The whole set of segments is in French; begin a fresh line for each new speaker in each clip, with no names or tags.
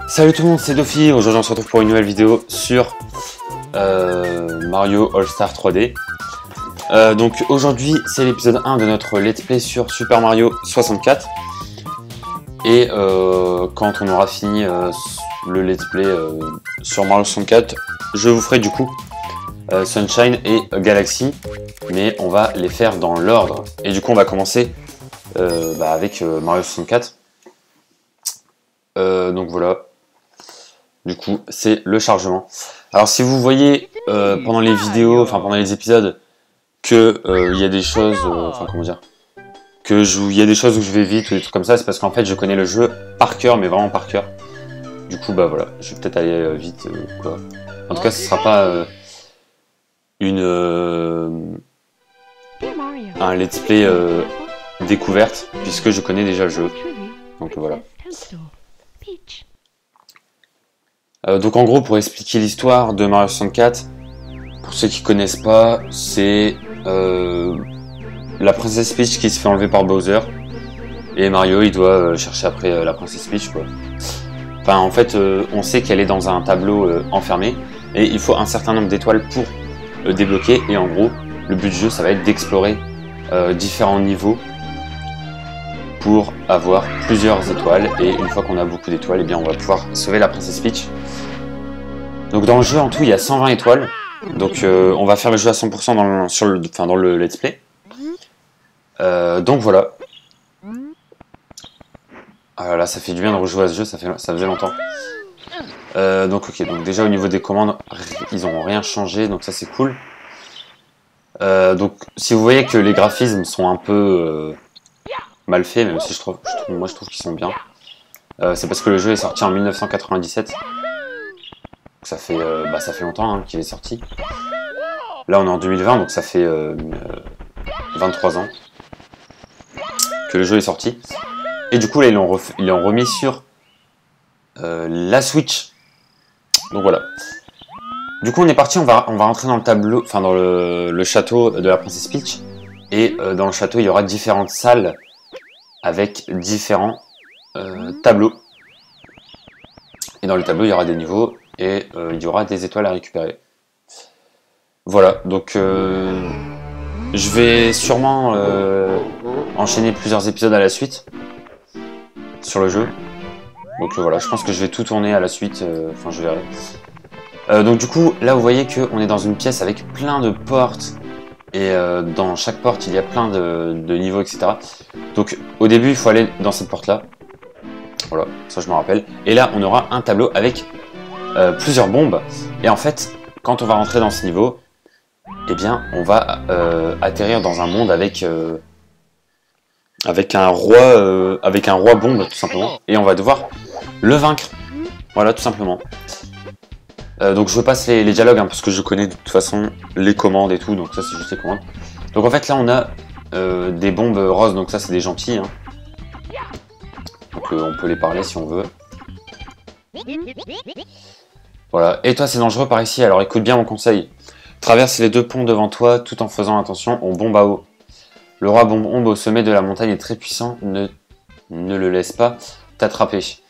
Salut tout le monde, c'est Dofi. Aujourd'hui on se retrouve pour une nouvelle vidéo sur Mario All-Star 3D. Donc aujourd'hui c'est l'épisode 1 de notre let's play sur Super Mario 64. Et quand on aura fini le let's play sur Mario 64, je vous ferai du coup Sunshine et Galaxy. Mais on va les faire dans l'ordre. Et du coup on va commencer avec Mario 64. Donc voilà. Du coup, c'est le chargement. Alors, si vous voyez pendant les vidéos, enfin pendant les épisodes, que il y a des choses, comment dire, il y a des choses où je vais vite ou des trucs comme ça, c'est parce qu'en fait, je connais le jeu par cœur, mais vraiment par cœur. Du coup, bah voilà, je vais peut-être aller vite, quoi. En tout cas, ce sera pas un let's play découverte, puisque je connais déjà le jeu. Donc voilà. Donc en gros, pour expliquer l'histoire de Mario 64, pour ceux qui connaissent pas, c'est la princesse Peach qui se fait enlever par Bowser, et Mario il doit chercher après la princesse Peach, quoi. Enfin en fait, on sait qu'elle est dans un tableau enfermé, et il faut un certain nombre d'étoiles pour débloquer, et en gros, le but du jeu ça va être d'explorer différents niveaux pour avoir plusieurs étoiles, et une fois qu'on a beaucoup d'étoiles, eh bien on va pouvoir sauver la princesse Peach. Donc dans le jeu en tout il y a 120 étoiles, donc on va faire le jeu à 100% dans le let's play. Donc voilà. Ah là ça fait du bien de rejouer à ce jeu, ça faisait longtemps. Donc ok, donc déjà au niveau des commandes, ils n'ont rien changé, donc ça c'est cool. Donc si vous voyez que les graphismes sont un peu mal faits, même si moi je trouve qu'ils sont bien, c'est parce que le jeu est sorti en 1997. Ça fait longtemps qu'il est sorti. Là on est en 2020, donc ça fait 23 ans que le jeu est sorti. Et du coup là ils l'ont remis sur la Switch. Donc voilà. Du coup on est parti, on va rentrer dans le tableau, enfin dans le château de la princesse Peach. Et dans le château il y aura différentes salles avec différents tableaux. Et dans les tableaux il y aura des niveaux. Et il y aura des étoiles à récupérer. Voilà, donc je vais sûrement enchaîner plusieurs épisodes à la suite sur le jeu. Donc voilà, je pense que je vais tout tourner à la suite, enfin je verrai. Donc du coup, là vous voyez qu'on est dans une pièce avec plein de portes. Et dans chaque porte, il y a plein de niveaux, etc. Donc au début, il faut aller dans cette porte-là. Voilà, ça je me rappelle. Et là, on aura un tableau avec plusieurs bombes, et en fait quand on va rentrer dans ce niveau, eh bien on va atterrir dans un monde avec un roi bombe tout simplement, et on va devoir le vaincre, voilà tout simplement. Donc je passe les dialogues parce que je connais de toute façon les commandes et tout, donc ça c'est juste les commandes. Donc en fait là on a des bombes roses, donc ça c'est des gentils, donc on peut les parler si on veut. Voilà, et toi c'est dangereux par ici, alors écoute bien mon conseil. Traverse les deux ponts devant toi tout en faisant attention aux bombes à eau. Le roi bombe au sommet de la montagne est très puissant, ne le laisse pas t'attraper.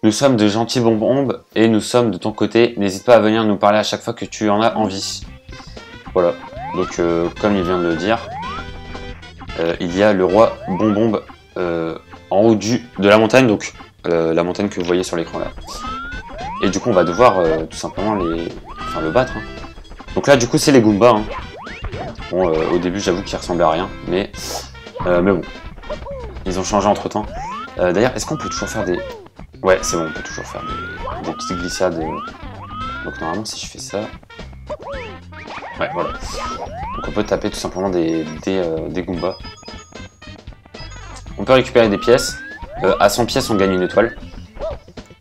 Nous sommes de gentils bombes et nous sommes de ton côté, n'hésite pas à venir nous parler à chaque fois que tu en as envie. Voilà, donc comme il vient de le dire, il y a le roi bombe en haut de la montagne, donc la montagne que vous voyez sur l'écran là. Et du coup on va devoir tout simplement le battre. Donc là du coup c'est les Goombas. Bon au début j'avoue qu'ils ressemblaient à rien, mais bon, ils ont changé entre temps. D'ailleurs est-ce qu'on peut toujours faire des... Ouais c'est bon, on peut toujours faire des petites glissades. Donc normalement si je fais ça... Ouais voilà. Donc on peut taper tout simplement des Goombas. On peut récupérer des pièces. À 100 pièces on gagne une étoile.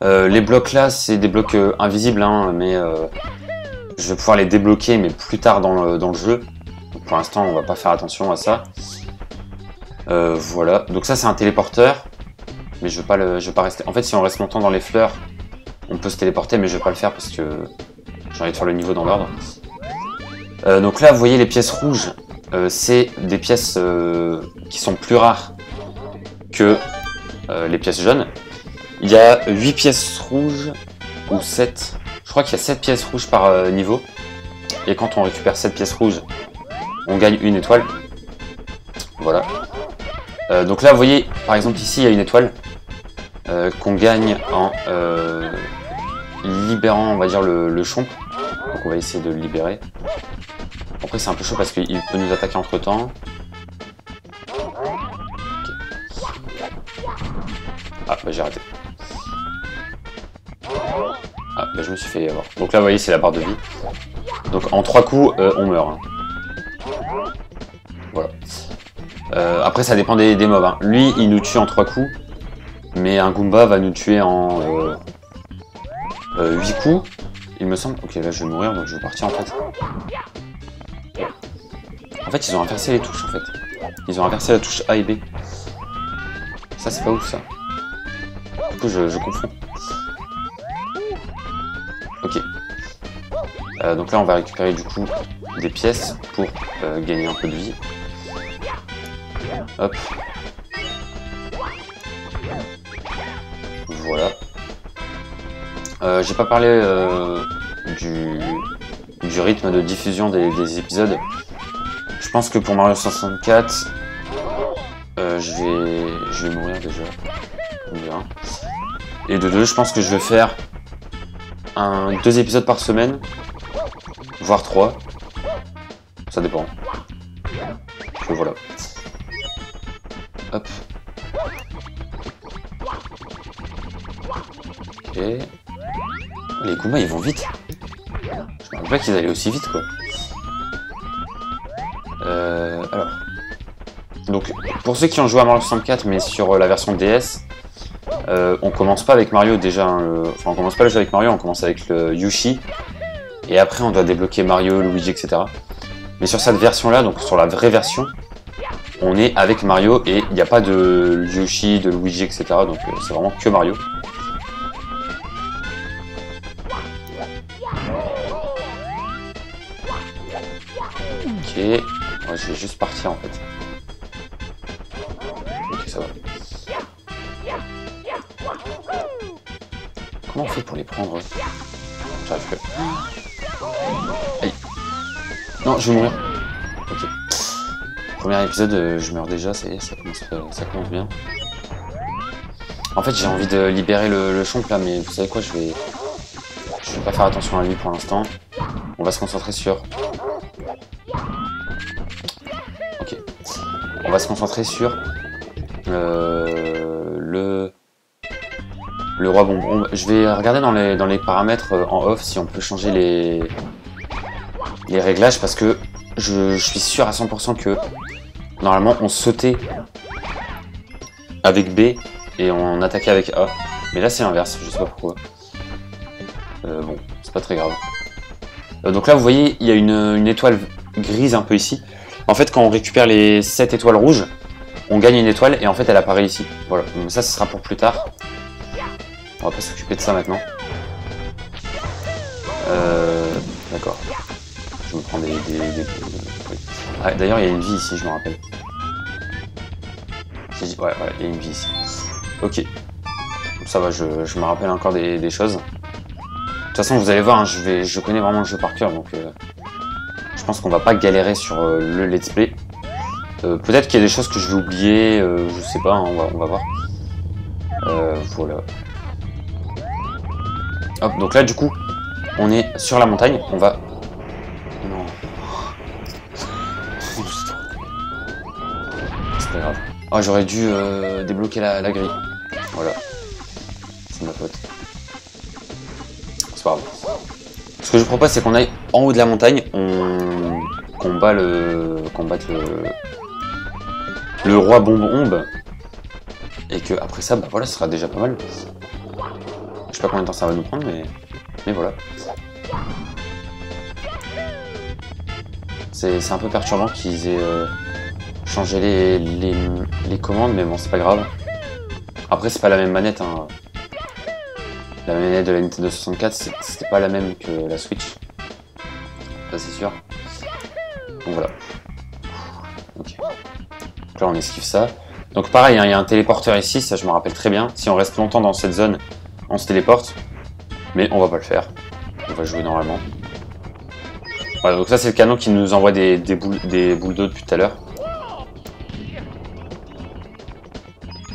Les blocs là c'est des blocs invisibles, mais je vais pouvoir les débloquer mais plus tard dans le jeu. Donc, pour l'instant on va pas faire attention à ça. Voilà, donc ça c'est un téléporteur, mais je vais pas rester. En fait si on reste longtemps dans les fleurs on peut se téléporter, mais je vais pas le faire parce que j'ai envie de faire le niveau dans l'ordre. Donc là vous voyez les pièces rouges, c'est des pièces qui sont plus rares que les pièces jaunes. Il y a 8 pièces rouges, ou 7. Je crois qu'il y a 7 pièces rouges par niveau. Et quand on récupère 7 pièces rouges, on gagne une étoile. Voilà. Donc là, vous voyez, par exemple, ici, il y a une étoile qu'on gagne en libérant, on va dire, le chomp. Donc on va essayer de le libérer. Après, c'est un peu chaud parce qu'il peut nous attaquer entre-temps. Okay. Ah, bah j'ai raté. Ah, bah je me suis fait avoir. Donc là, vous voyez, c'est la barre de vie. Donc en 3 coups, on meurt. Hein. Voilà. Après, ça dépend des mobs. Hein. Lui, il nous tue en 3 coups. Mais un Goomba va nous tuer en 8 coups, il me semble. Ok, là, je vais mourir, donc je vais partir en fait. En fait, ils ont inversé les touches, en fait. Ils ont inversé la touche A et B. Ça, c'est pas ouf, ça. Du coup, je confonds. Ok. Donc là, on va récupérer, du coup, des pièces pour gagner un peu de vie. Hop. Voilà. J'ai pas parlé du rythme de diffusion des épisodes. Je pense que pour Mario 64, je vais mourir déjà. Et de 2, je pense que je vais faire 2 épisodes par semaine, voire 3. Ça dépend. Donc voilà. Hop. Ok. Les Goombas ils vont vite. Je me rappelle pas qu'ils allaient aussi vite quoi. Alors. Donc pour ceux qui ont joué à Mario 64 mais sur la version DS, on commence pas avec Mario déjà. Enfin on commence pas le jeu avec Mario, on commence avec le Yoshi. Et après on doit débloquer Mario, Luigi, etc. Mais sur cette version là, donc sur la vraie version, on est avec Mario et il n'y a pas de Yoshi, de Luigi, etc. Donc c'est vraiment que Mario. Ok, ouais, je vais juste partir en fait. Ok, ça va. Comment on fait pour les prendre? J'arrive que... Aïe. Non, je vais mourir. Ok. Premier épisode, je meurs déjà, ça y est, ça commence bien. En fait, j'ai envie de libérer le chomp là, mais vous savez quoi, je vais pas faire attention à lui pour l'instant. On va se concentrer sur... Ok. On va se concentrer sur le roi bonbon. Je vais regarder dans les paramètres en off si on peut changer les réglages parce que je suis sûr à 100% que normalement on sautait avec B et on attaquait avec A. Mais là c'est inverse, je sais pas pourquoi. Bon, c'est pas très grave. Donc là vous voyez, il y a une étoile grise un peu ici. En fait quand on récupère les 7 étoiles rouges, on gagne une étoile et en fait elle apparaît ici. Voilà, donc ça ce sera pour plus tard. On va pas s'occuper de ça maintenant. D'accord. Je me prends des... Oui. Ah, d'ailleurs il y a une vie ici, je me rappelle. Ouais, il y a une vie ici. Ok. Ça va, je me rappelle encore des choses. De toute façon, vous allez voir, hein, je connais vraiment le jeu par cœur, donc je pense qu'on va pas galérer sur le let's play. Peut-être qu'il y a des choses que je vais oublier, je sais pas, hein, on va voir. Voilà. Hop, donc là, du coup, on est sur la montagne, on va... Non. C'est pas grave. Oh, j'aurais dû débloquer la grille. Voilà. C'est ma faute. C'est pas grave. Ce que je propose, c'est qu'on aille en haut de la montagne, on combatte le roi bonbombe, et que après ça, bah voilà, ce sera déjà pas mal. Je sais pas combien de temps ça va nous prendre, mais voilà. C'est un peu perturbant qu'ils aient changé les commandes, mais bon, c'est pas grave. Après, c'est pas la même manette, hein. La manette de la Nintendo 64, c'était pas la même que la Switch. Ça, c'est sûr. Donc voilà. Ok. Donc là, on esquive ça. Donc pareil, hein, il y a un téléporteur ici, ça je me rappelle très bien. Si on reste longtemps dans cette zone, on se téléporte. Mais on va pas le faire. On va jouer normalement. Voilà, donc ça c'est le canon qui nous envoie des boules d'eau depuis tout à l'heure.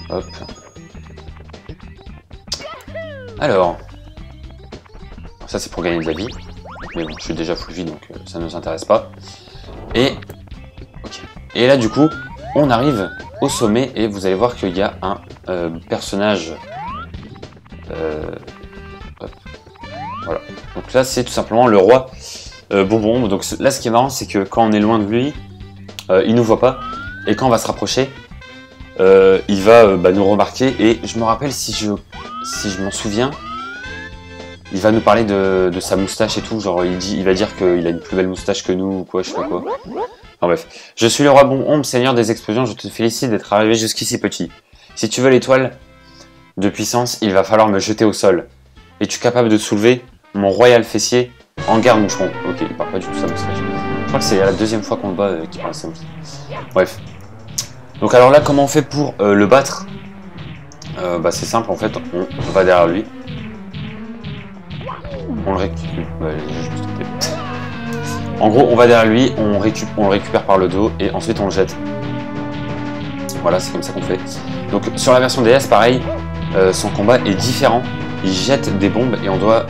Hop. Alors. Ça c'est pour gagner de la vie. Mais bon, je suis déjà full vie donc ça ne nous intéresse pas. Et... ok. Et là du coup, on arrive au sommet et vous allez voir qu'il y a un personnage... hop. Voilà. Donc là c'est tout simplement le roi Bonbon. Donc là ce qui est marrant c'est que quand on est loin de lui, il nous voit pas. Et quand on va se rapprocher, il va nous remarquer. Et je me rappelle si je m'en souviens, il va nous parler de sa moustache et tout. Genre il va dire qu'il a une plus belle moustache que nous ou quoi, je sais pas quoi. Enfin bref. Je suis le roi Bonbon, seigneur des explosions. Je te félicite d'être arrivé jusqu'ici petit. Si tu veux l'étoile de puissance, il va falloir me jeter au sol. Es-tu capable de soulever mon royal fessier en garde moucheron? Ok, il parle pas du tout sa moustache. Je crois que c'est la deuxième fois qu'on le bat qu'il parle de sa moustache. Bref. Donc alors là, comment on fait pour le battre? C'est simple en fait, on va derrière lui. On le récupère. En gros, on va derrière lui, on le récupère par le dos et ensuite on le jette. Voilà, c'est comme ça qu'on fait. Donc sur la version DS, pareil, son combat est différent. Il jette des bombes et on doit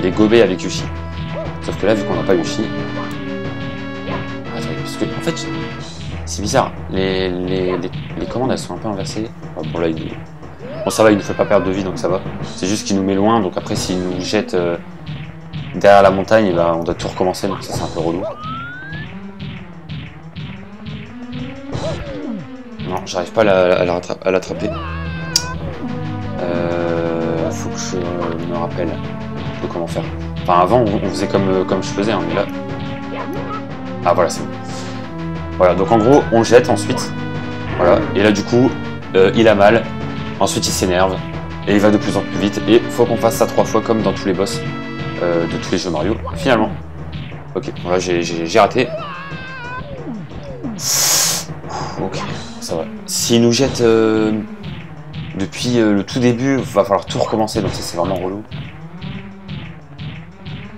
les gober avec Yoshi. Sauf que là, vu qu'on n'a pas Yoshi... Attendez, parce que en fait, c'est bizarre. Les commandes, elles sont un peu inversées. Bon, là, bon, ça va, il nous fait pas perdre de vie, donc ça va. C'est juste qu'il nous met loin, donc après, s'il nous jette derrière la montagne, on doit tout recommencer, donc ça, c'est un peu relou. Non, j'arrive pas à l'attraper. Faut que je me rappelle de comment faire. Enfin, avant, on faisait comme je faisais, hein, mais là... Ah, voilà, c'est bon. Voilà, donc en gros, on jette ensuite. Voilà, et là, du coup, il a mal. Ensuite, il s'énerve. Et il va de plus en plus vite. Et faut qu'on fasse ça 3 fois, comme dans tous les boss de tous les jeux Mario. Finalement. Ok, voilà, j'ai raté. Ok, ça va. S'il nous jette... depuis le tout début, il va falloir tout recommencer, donc ça c'est vraiment relou.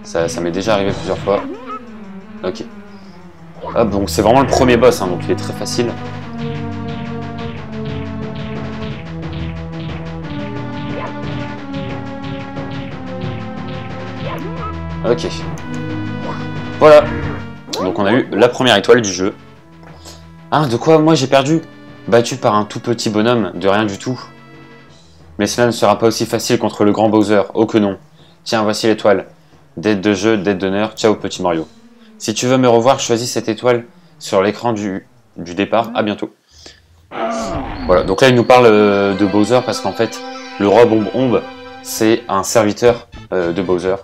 Ça m'est déjà arrivé plusieurs fois. Ok. Hop, donc c'est vraiment le premier boss, hein, donc il est très facile. Ok. Voilà. Donc on a eu la première étoile du jeu. Ah, de quoi moi j'ai perdu? Battu par un tout petit bonhomme, de rien du tout. Mais cela ne sera pas aussi facile contre le grand Bowser, oh que non. Tiens, voici l'étoile. Dette de jeu, dette d'honneur, ciao petit Mario. Si tu veux me revoir, choisis cette étoile sur l'écran du départ, à bientôt. Voilà, donc là il nous parle de Bowser parce qu'en fait, le roi Bombe, c'est un serviteur de Bowser.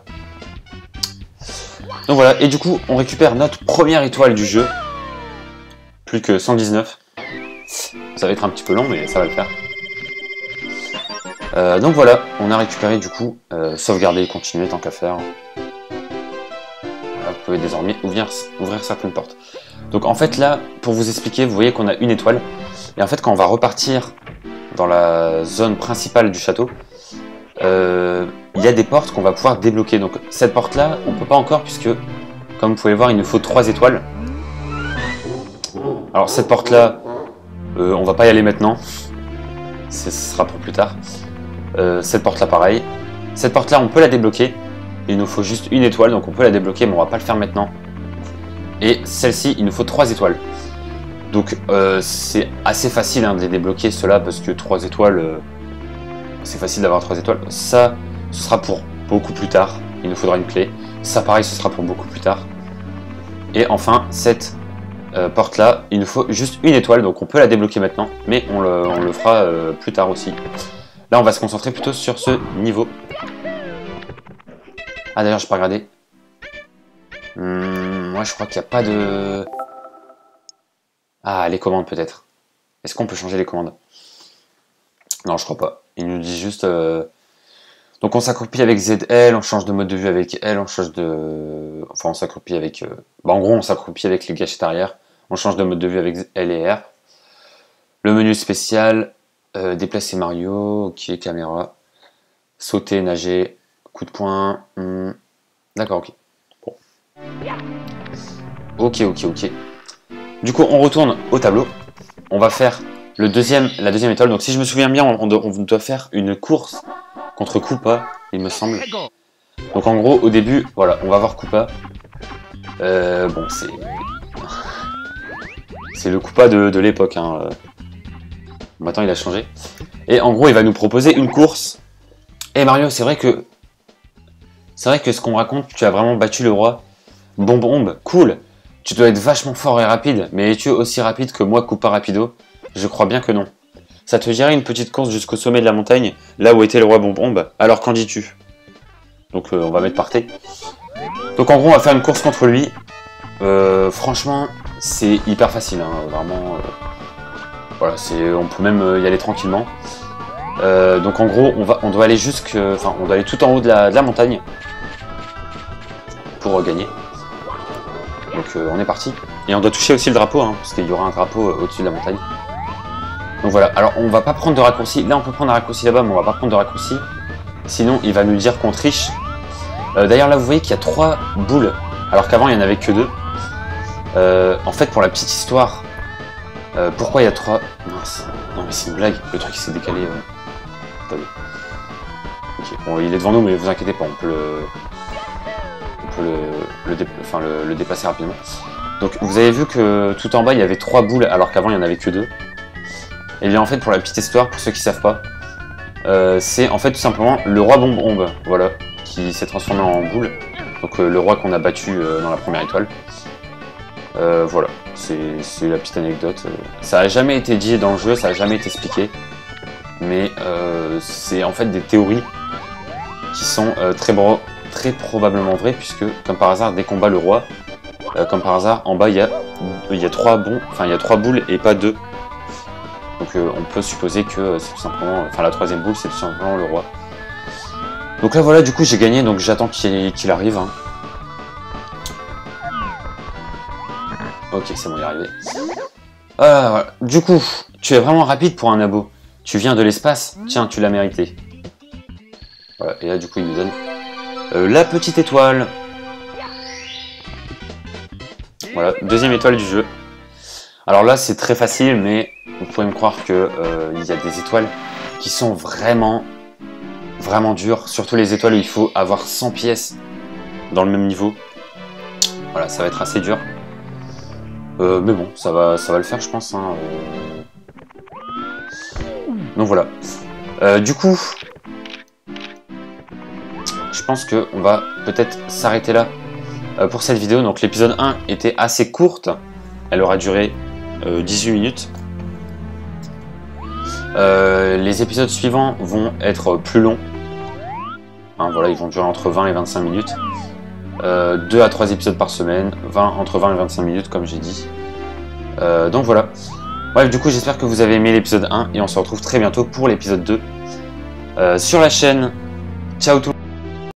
Donc voilà, et du coup, on récupère notre première étoile du jeu. Plus que 119. Ça va être un petit peu long, mais ça va le faire. Donc voilà, on a récupéré du coup, sauvegarder et continuer tant qu'à faire. Voilà, vous pouvez désormais ouvrir certaines portes. Donc en fait là, pour vous expliquer, vous voyez qu'on a une étoile. Et en fait quand on va repartir dans la zone principale du château, il y a des portes qu'on va pouvoir débloquer. Donc cette porte là, on peut pas encore puisque, comme vous pouvez voir, il nous faut 3 étoiles. Alors cette porte là, on va pas y aller maintenant. Ce sera pour plus tard. Cette porte là pareil. Cette porte là on peut la débloquer. Il nous faut juste une étoile donc on peut la débloquer mais on va pas le faire maintenant. Et celle-ci il nous faut 3 étoiles. Donc c'est assez facile hein, de les débloquer ceux-là parce que 3 étoiles c'est facile d'avoir 3 étoiles. Ça ce sera pour beaucoup plus tard. Il nous faudra une clé. Ça pareil ce sera pour beaucoup plus tard. Et enfin cette porte là il nous faut juste une étoile donc on peut la débloquer maintenant mais on le fera plus tard aussi. Là, on va se concentrer plutôt sur ce niveau. Ah, d'ailleurs, je peux regarder. Moi, je crois qu'il n'y a pas de... Ah, les commandes, peut-être. Est-ce qu'on peut changer les commandes? Non, je crois pas. Il nous dit juste... Donc, on s'accroupit avec ZL, on change de mode de vue avec L, on change de... Enfin, on s'accroupit avec... en gros, on s'accroupit avec les gâchettes arrière. On change de mode de vue avec L et R. Le menu spécial, déplacer Mario, ok, caméra, sauter, nager, coup de poing, d'accord, ok. Bon. Ok. Du coup, on retourne au tableau. On va faire la deuxième étoile. Donc si je me souviens bien, on doit faire une course contre Koopa, il me semble. Donc en gros, au début, voilà, on va voir Koopa. Bon, c'est le Koopa de l'époque. Hein. Maintenant, il a changé. Et en gros, il va nous proposer une course. Et Mario, c'est vrai que ce qu'on raconte, tu as vraiment battu le roi. Bombe, cool. Tu dois être vachement fort et rapide, mais es-tu aussi rapide que moi, Koopa Rapido? Je crois bien que non. Ça te dirait une petite course jusqu'au sommet de la montagne, là où était le roi Bombe? Alors qu'en dis-tu? Donc on va mettre parté. Donc en gros, on va faire une course contre lui. Franchement, c'est hyper facile, hein, vraiment. Voilà, on peut même y aller tranquillement. Donc en gros, on doit aller on doit aller tout en haut de la montagne pour gagner. Donc on est parti. Et on doit toucher aussi le drapeau, hein, parce qu'il y aura un drapeau au-dessus de la montagne. Donc voilà, alors on va pas prendre de raccourci. Là on peut prendre un raccourci là-bas, mais on va pas prendre de raccourci. Sinon il va nous dire qu'on triche. D'ailleurs là vous voyez qu'il y a 3 boules, alors qu'avant il n'y en avait que 2. En fait pour la petite histoire, pourquoi il y a 3... Mince, non mais c'est une blague, le truc s'est décalé. Attendez. Ok, bon il est devant nous mais vous inquiétez pas, on peut le déplacer rapidement. Donc vous avez vu que tout en bas il y avait 3 boules alors qu'avant il n'y en avait que 2. Et bien en fait pour la petite histoire, pour ceux qui savent pas, c'est en fait tout simplement le roi Bombe, voilà, qui s'est transformé en boule. Donc le roi qu'on a battu dans la première étoile. Voilà, c'est la petite anecdote. Ça a jamais été dit dans le jeu, ça a jamais été expliqué. Mais c'est en fait des théories qui sont très probablement vraies, puisque comme par hasard, dès qu'on bat le roi, comme par hasard, en bas il y a 3 boules et pas 2. Donc on peut supposer que c'est tout simplement, la troisième boule c'est tout simplement le roi. Donc là voilà, du coup j'ai gagné, donc j'attends qu'il arrive. Hein. Ok, c'est bon, il est arrivé. Voilà. Du coup, tu es vraiment rapide pour un abo. Tu viens de l'espace, tiens, tu l'as mérité. Voilà, et là du coup il nous donne la petite étoile. Voilà, deuxième étoile du jeu. Alors là c'est très facile, mais vous pourrez me croire que il y a des étoiles qui sont vraiment dures. Surtout les étoiles où il faut avoir 100 pièces dans le même niveau. Voilà, ça va être assez dur. Mais bon, ça va le faire je pense. Hein. Donc voilà. Du coup, je pense qu'on va peut-être s'arrêter là pour cette vidéo. Donc l'épisode 1 était assez courte. Elle aura duré 18 minutes. Les épisodes suivants vont être plus longs. Hein, voilà, ils vont durer entre 20 et 25 minutes. 2 à 3 épisodes par semaine, entre 20 et 25 minutes comme j'ai dit. Donc voilà. Bref, du coup j'espère que vous avez aimé l'épisode 1 et on se retrouve très bientôt pour l'épisode 2 sur la chaîne. Ciao tout le monde.